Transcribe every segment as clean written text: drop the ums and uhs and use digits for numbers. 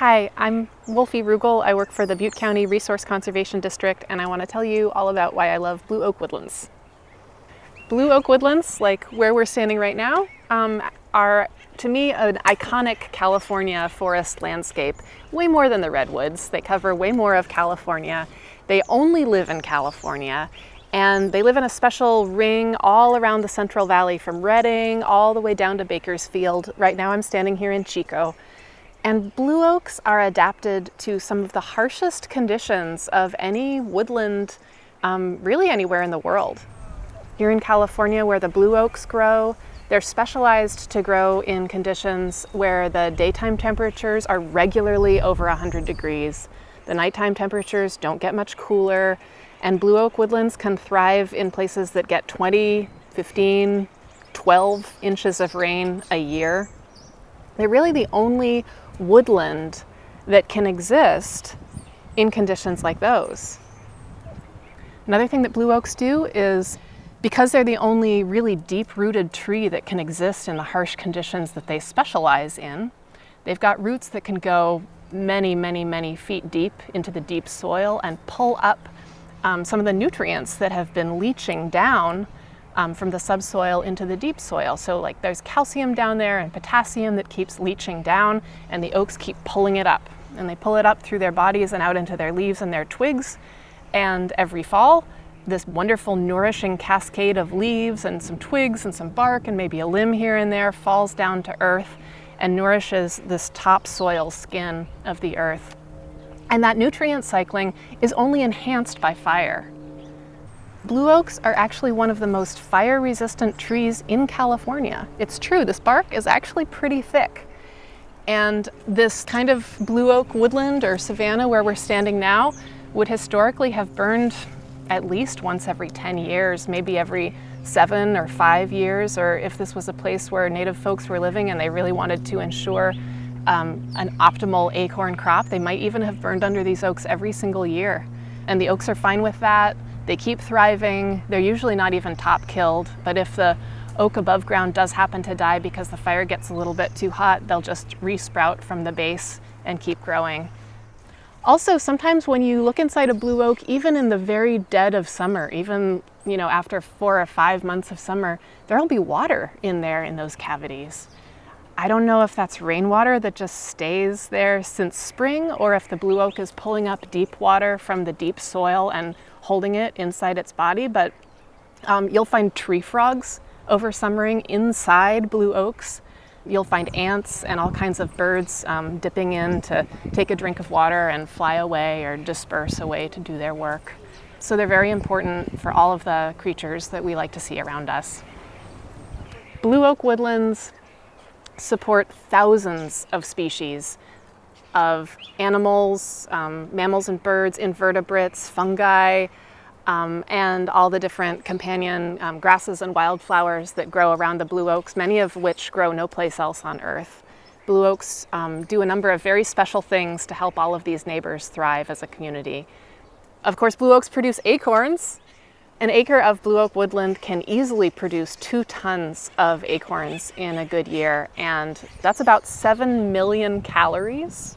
Hi, I'm Wolfie Rugel. I work for the Butte County Resource Conservation District, and I want to tell you all about why I love blue oak woodlands. Blue oak woodlands, like where we're standing right now, are to me an iconic California forest landscape, way more than the redwoods. They cover way more of California. They only live in California, and they live in a special ring all around the Central Valley, from Redding all the way down to Bakersfield. Right now I'm standing here in Chico. And blue oaks are adapted to some of the harshest conditions of any woodland, really anywhere in the world. Here in California, where the blue oaks grow, they're specialized to grow in conditions where the daytime temperatures are regularly over 100 degrees. The nighttime temperatures don't get much cooler, and blue oak woodlands can thrive in places that get 20, 15, 12 inches of rain a year. They're really the only woodland that can exist in conditions like those. Another thing that blue oaks do is, because they're the only really deep-rooted tree that can exist in the harsh conditions that they specialize in, they've got roots that can go many, many, many feet deep into the deep soil and pull up some of the nutrients that have been leaching down from the subsoil into the deep soil. So like there's calcium down there and potassium that keeps leaching down, and the oaks keep pulling it up. And they pull it up through their bodies and out into their leaves and their twigs. And every fall, this wonderful nourishing cascade of leaves and some twigs and some bark and maybe a limb here and there falls down to earth and nourishes this topsoil skin of the earth. And that nutrient cycling is only enhanced by fire. Blue oaks are actually one of the most fire-resistant trees in California. It's true, this bark is actually pretty thick. And this kind of blue oak woodland or savanna where we're standing now would historically have burned at least once every 10 years, maybe every 7 or 5 years, or if this was a place where native folks were living and they really wanted to ensure an optimal acorn crop, they might even have burned under these oaks every single year. And the oaks are fine with that. They keep thriving. They're usually not even top killed, but if the oak above ground does happen to die because the fire gets a little bit too hot, they'll just resprout from the base and keep growing. Also, sometimes when you look inside a blue oak, even in the very dead of summer, even after 4 or 5 months of summer, there'll be water in there in those cavities. I don't know if that's rainwater that just stays there since spring, or if the blue oak is pulling up deep water from the deep soil and holding it inside its body, but you'll find tree frogs over summering inside blue oaks. You'll find ants and all kinds of birds dipping in to take a drink of water and fly away or disperse away to do their work. So they're very important for all of the creatures that we like to see around us. Blue oak woodlands support thousands of species of animals, mammals and birds, invertebrates, fungi, and all the different companion grasses and wildflowers that grow around the blue oaks, many of which grow no place else on Earth. Blue oaks do a number of very special things to help all of these neighbors thrive as a community. Of course, blue oaks produce acorns. An acre of blue oak woodland can easily produce 2 tons of acorns in a good year, and that's about 7 million calories,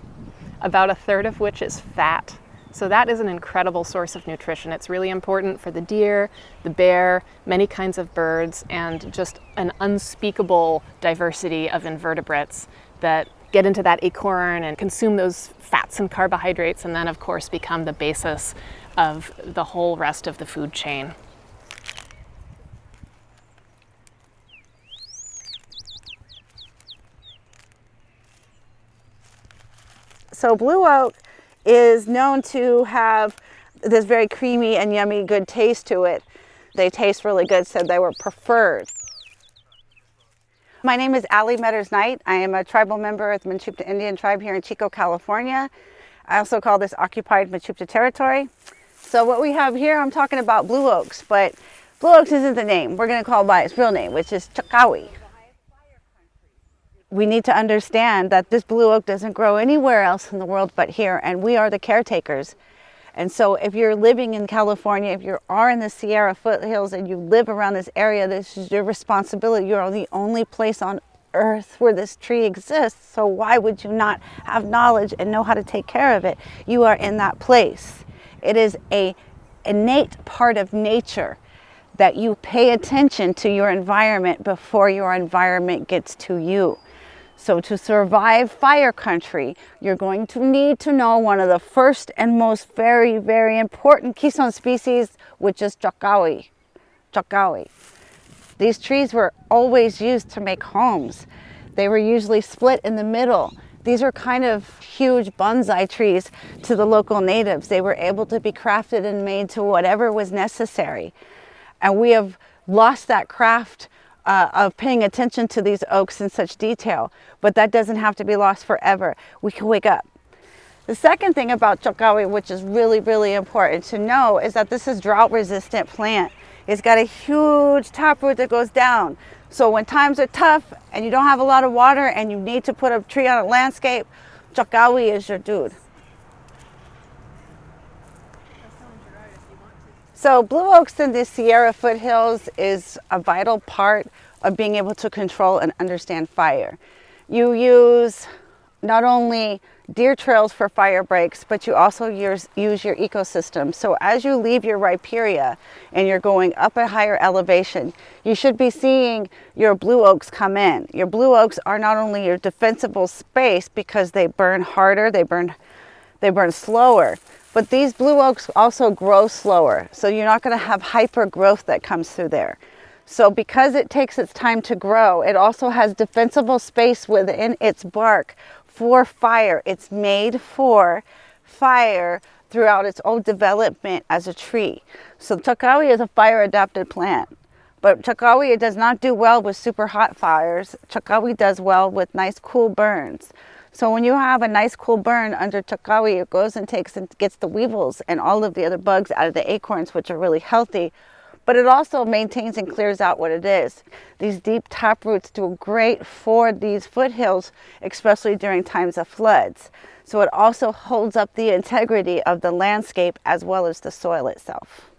about 1/3 of which is fat. So that is an incredible source of nutrition. It's really important for the deer, the bear, many kinds of birds, and just an unspeakable diversity of invertebrates that get into that acorn and consume those fats and carbohydrates, and then of course become the basis of the whole rest of the food chain. So blue oak is known to have this very creamy and yummy good taste to it. They taste really good, so they were preferred. My name is Allie Metters-Knight. I am a tribal member of the Mechoopda Indian tribe here in Chico, California. I also call this occupied Mechoopda territory. So what we have here, I'm talking about blue oaks, but blue oaks isn't the name. We're going to call it by its real name, which is cha-kah-wee. We need to understand that this blue oak doesn't grow anywhere else in the world but here, and we are the caretakers. And so if you're living in California, if you are in the Sierra foothills and you live around this area, this is your responsibility. You're the only place on earth where this tree exists. So why would you not have knowledge and know how to take care of it? You are in that place. It is an innate part of nature that you pay attention to your environment before your environment gets to you. So to survive fire country, you're going to need to know one of the first and most very, very important keystone species, which is cha-kah-wee. Cha-kah-wee. These trees were always used to make homes. They were usually split in the middle. These are kind of huge bonsai trees to the local natives. They were able to be crafted and made to whatever was necessary. And we have lost that craft of paying attention to these oaks in such detail, but that doesn't have to be lost forever. We can wake up. The second thing about cha-kah-wee, which is really, really important to know, is that this is drought resistant plant. It's got a huge taproot that goes down. So when times are tough and you don't have a lot of water and you need to put a tree on a landscape, cha-kah-wee is your dude. So blue oaks in the Sierra foothills is a vital part of being able to control and understand fire. You use not only deer trails for fire breaks, but you also use your ecosystem. So as you leave your riparian and you're going up a higher elevation, you should be seeing your blue oaks come in. Your blue oaks are not only your defensible space because they burn harder, they burn slower, but these blue oaks also grow slower. So you're not going to have hyper growth that comes through there. So because it takes its time to grow, it also has defensible space within its bark for fire. It's made for fire throughout its own development as a tree. So cha-kah-wee is a fire adapted plant, but cha-kah-wee does not do well with super hot fires. Cha-kah-wee does well with nice cool burns. So when you have a nice cool burn under cha-kah-wee, it goes and gets the weevils and all of the other bugs out of the acorns, which are really healthy, but it also maintains and clears out what it is. These deep tap roots do great for these foothills, especially during times of floods. So it also holds up the integrity of the landscape as well as the soil itself.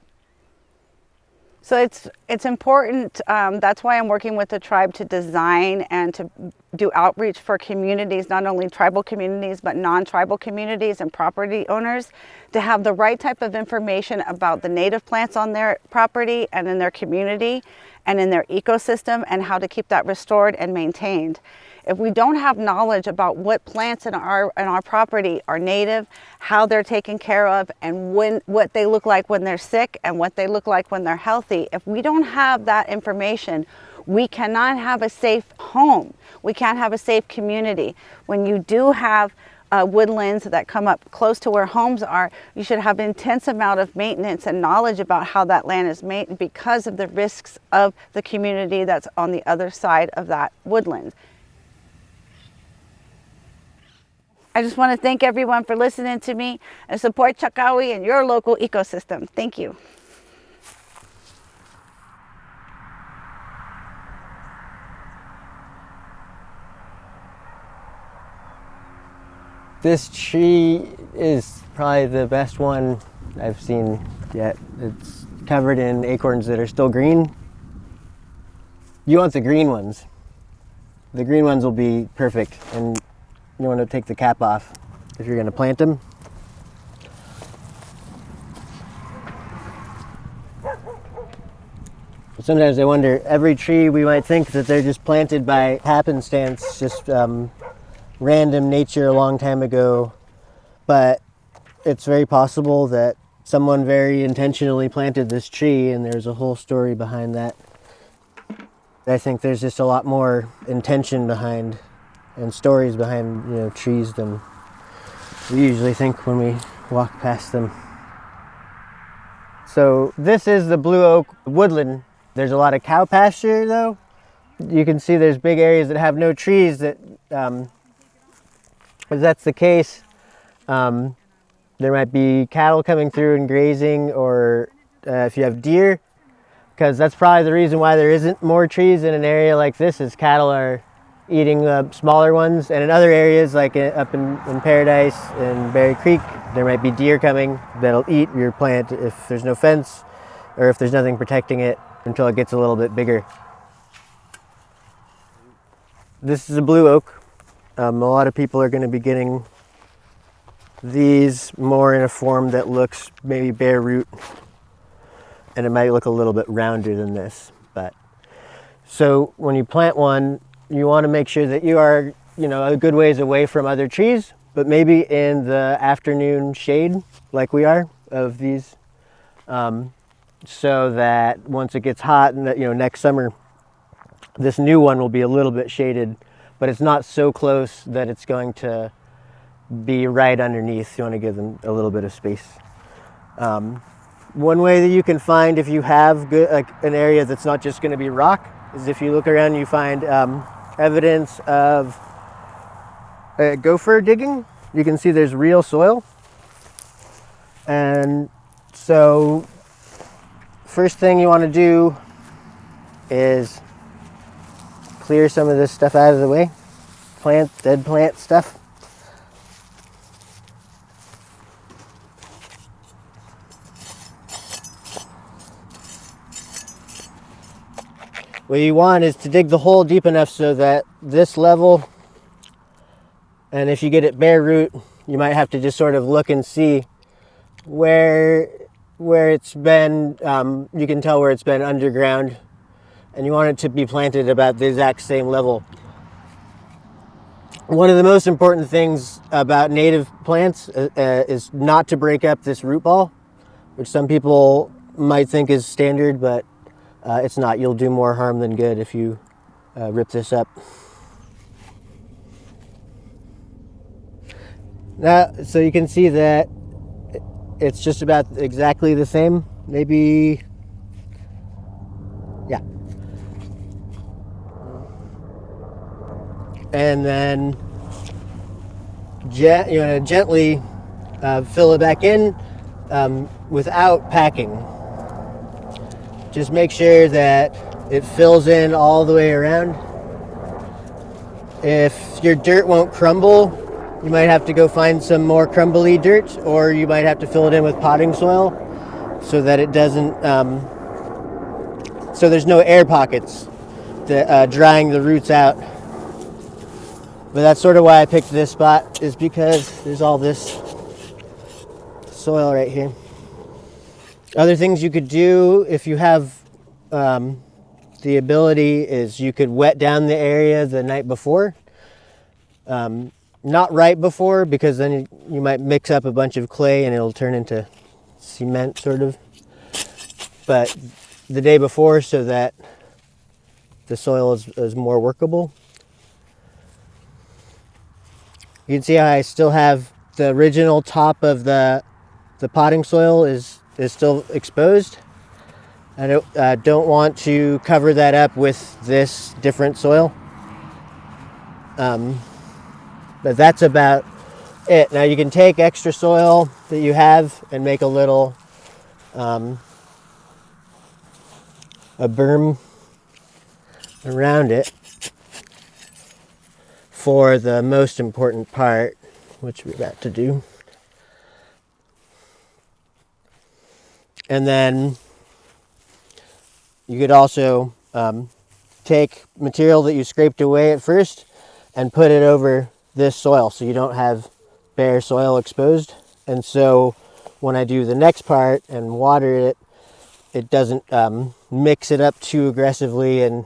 So it's important, that's why I'm working with the tribe to design and to do outreach for communities, not only tribal communities, but non-tribal communities and property owners, to have the right type of information about the native plants on their property and in their community and in their ecosystem and how to keep that restored and maintained. If we don't have knowledge about what plants in our property are native, how they're taken care of, and what they look like when they're sick and what they look like when they're healthy, if we don't have that information, we cannot have a safe home. We can't have a safe community. When you do have woodlands that come up close to where homes are, you should have an intense amount of maintenance and knowledge about how that land is made because of the risks of the community that's on the other side of that woodland. I just want to thank everyone for listening to me and support cha-kah-wee and your local ecosystem. Thank you. This tree is probably the best one I've seen yet. It's covered in acorns that are still green. You want the green ones. The green ones will be perfect, and you want to take the cap off if you're going to plant them. Sometimes I wonder, every tree we might think that they're just planted by happenstance, just random nature a long time ago, but it's very possible that someone very intentionally planted this tree and there's a whole story behind that. I think there's just a lot more intention behind and stories behind, trees than we usually think when we walk past them. So this is the blue oak woodland. There's a lot of cow pasture though. You can see there's big areas that have no trees that, if that's the case, there might be cattle coming through and grazing, or if you have deer, because that's probably the reason why there isn't more trees in an area like this, is cattle are eating the smaller ones. And in other areas, like up in Paradise and Berry Creek, there might be deer coming that'll eat your plant if there's no fence or if there's nothing protecting it until it gets a little bit bigger. This is a blue oak. A lot of people are going to be getting these more in a form that looks maybe bare root, and it might look a little bit rounder than this. But so when you plant one, you want to make sure that you are, a good ways away from other trees, but maybe in the afternoon shade, like we are of these, so that once it gets hot, and next summer, this new one will be a little bit shaded, but it's not so close that it's going to be right underneath. You want to give them a little bit of space. One way that you can find if you have an area that's not just going to be rock is if you look around, you find evidence of gopher digging. You can see there's real soil. And so first thing you want to do is clear some of this stuff out of the way. Dead plant stuff. What you want is to dig the hole deep enough so that this level, and if you get it bare root, you might have to just sort of look and see where it's been, you can tell where it's been underground, and you want it to be planted about the exact same level. One of the most important things about native plants is not to break up this root ball, which some people might think is standard, but it's not. You'll do more harm than good if you rip this up. Now, so you can see that it's just about exactly the same. Maybe, yeah. And then you want to gently fill it back in without packing. Just make sure that it fills in all the way around. If your dirt won't crumble, you might have to go find some more crumbly dirt, or you might have to fill it in with potting soil so that it doesn't, so there's no air pockets drying the roots out. But that's sort of why I picked this spot, is because there's all this soil right here. Other things you could do if you have the ability is you could wet down the area the night before. Not right before, because then you might mix up a bunch of clay and it'll turn into cement sort of. But the day before, so that the soil is more workable. You can see how I still have the original top of the potting soil is still exposed. I don't want to cover that up with this different soil. But that's about it. Now you can take extra soil that you have and make a little a berm around it for the most important part, which we're about to do. And then you could also take material that you scraped away at first and put it over this soil so you don't have bare soil exposed. And so when I do the next part and water it, it doesn't mix it up too aggressively and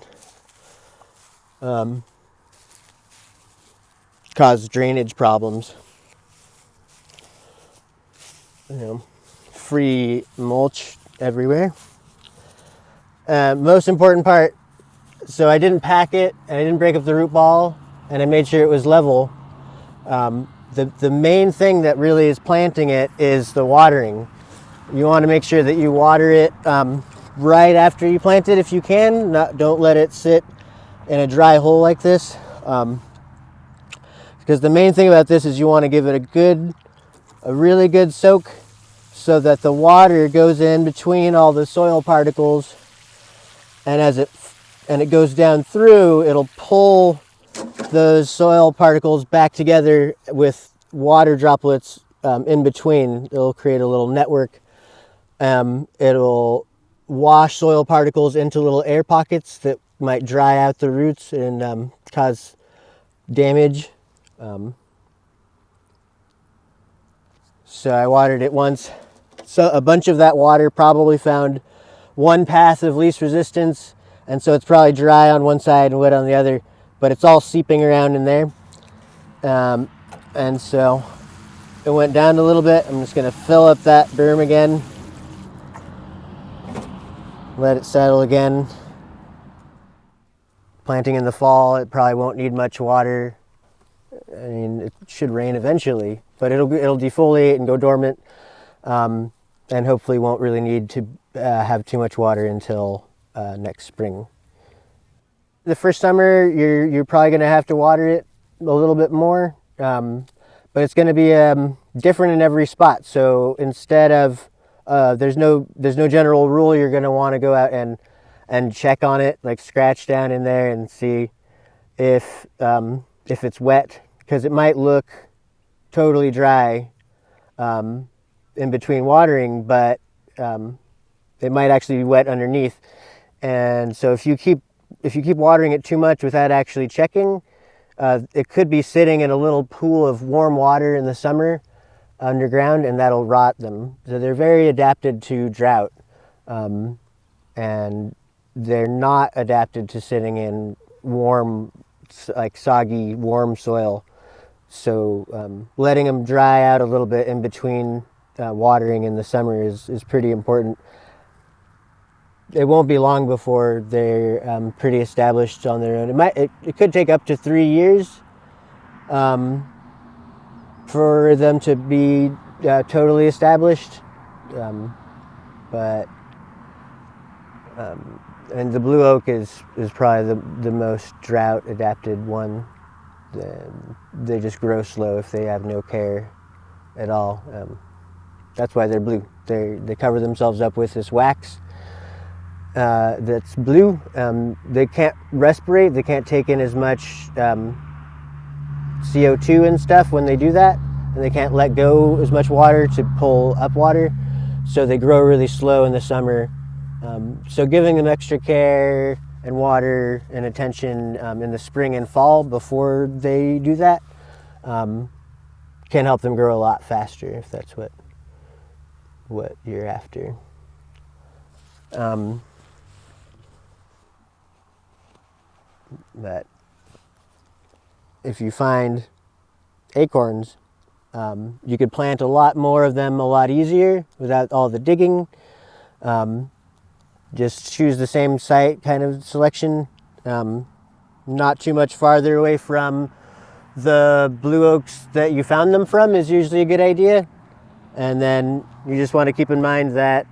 cause drainage problems. Free mulch everywhere. Most important part, so I didn't pack it and I didn't break up the root ball, and I made sure it was level. The main thing that really is planting it is the watering. You want to make sure that you water it right after you plant it if you can. Don't let it sit in a dry hole like this, because the main thing about this is you want to give it a really good soak so that the water goes in between all the soil particles, and as it goes down through, it'll pull those soil particles back together with water droplets in between. It'll create a little network. It'll wash soil particles into little air pockets that might dry out the roots and cause damage. So I watered it once. So a bunch of that water probably found one path of least resistance, and so it's probably dry on one side and wet on the other, but it's all seeping around in there. And so it went down a little bit. I'm just going to fill up that berm again, let it settle again. Planting in the fall, it probably won't need much water. I mean, it should rain eventually, but it'll defoliate and go dormant, and hopefully won't really need to have too much water until next spring. The first summer, you're probably going to have to water it a little bit more, but it's going to be different in every spot. So instead of there's no general rule. You're going to want to go out and check on it, like scratch down in there and see if it's wet, because it might look totally dry in between watering, but it might actually be wet underneath. And so if you keep watering it too much without actually checking, it could be sitting in a little pool of warm water in the summer underground, and that'll rot them. So they're very adapted to drought, and they're not adapted to sitting in warm, like soggy, warm soil. So letting them dry out a little bit in between watering in the summer is pretty important. It won't be long before they're pretty established on their own. It could take up to 3 years for them to be totally established, and the blue oak is probably the most drought adapted one. They just grow slow if they have no care at all. That's why they're blue. They cover themselves up with this wax that's blue. They can't respirate. They can't take in as much CO2 and stuff when they do that, and they can't let go as much water to pull up water. So they grow really slow in the summer. So giving them extra care and water and attention in the spring and fall before they do that can help them grow a lot faster, if that's what you're after. But if you find acorns, you could plant a lot more of them a lot easier without all the digging. Just choose the same site kind of selection, not too much farther away from the blue oaks that you found them from is usually a good idea. And then you just want to keep in mind that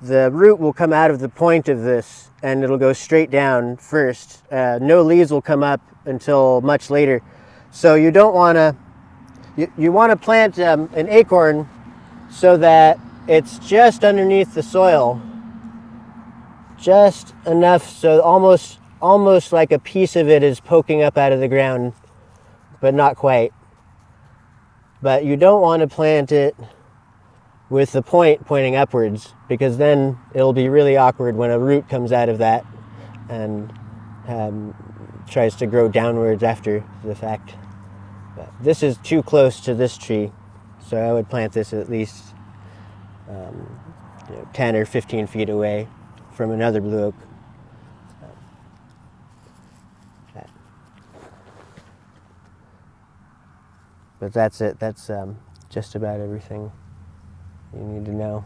the root will come out of the point of this and it'll go straight down first. No leaves will come up until much later. So you don't want to, you want to plant an acorn so that it's just underneath the soil, just enough so almost like a piece of it is poking up out of the ground, but not quite. But you don't want to plant it with the point pointing upwards, because then it'll be really awkward when a root comes out of that and tries to grow downwards after the fact. But this is too close to this tree, so I would plant this at least 10 or 15 feet away from another blue oak. But that's it. That's just about everything you need to know.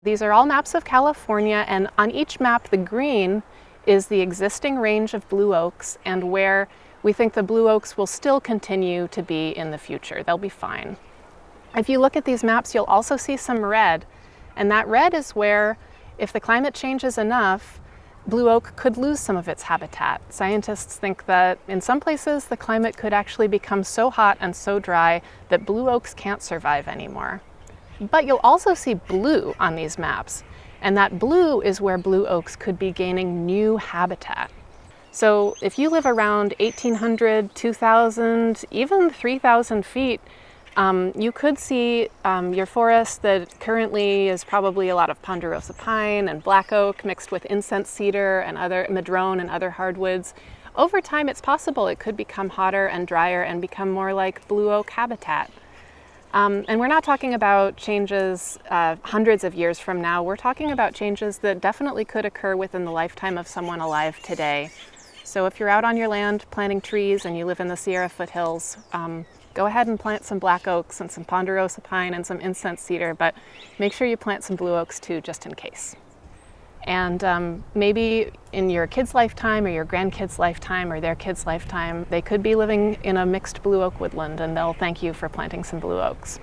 These are all maps of California, and on each map the green is the existing range of blue oaks and where we think the blue oaks will still continue to be in the future. They'll be fine. If you look at these maps, you'll also see some red, and that red is where, if the climate changes enough, blue oak could lose some of its habitat. Scientists think that in some places the climate could actually become so hot and so dry that blue oaks can't survive anymore. But you'll also see blue on these maps, and that blue is where blue oaks could be gaining new habitat. So if you live around 1,800, 2,000, even 3,000 feet You could see your forest that currently is probably a lot of ponderosa pine and black oak mixed with incense cedar and other madrone and other hardwoods. Over time, it's possible it could become hotter and drier and become more like blue oak habitat. And we're not talking about changes hundreds of years from now. We're talking about changes that definitely could occur within the lifetime of someone alive today. So if you're out on your land planting trees and you live in the Sierra foothills, go ahead and plant some black oaks and some ponderosa pine and some incense cedar, but make sure you plant some blue oaks too, just in case. And maybe in your kid's lifetime or your grandkid's lifetime or their kid's lifetime, they could be living in a mixed blue oak woodland, and they'll thank you for planting some blue oaks.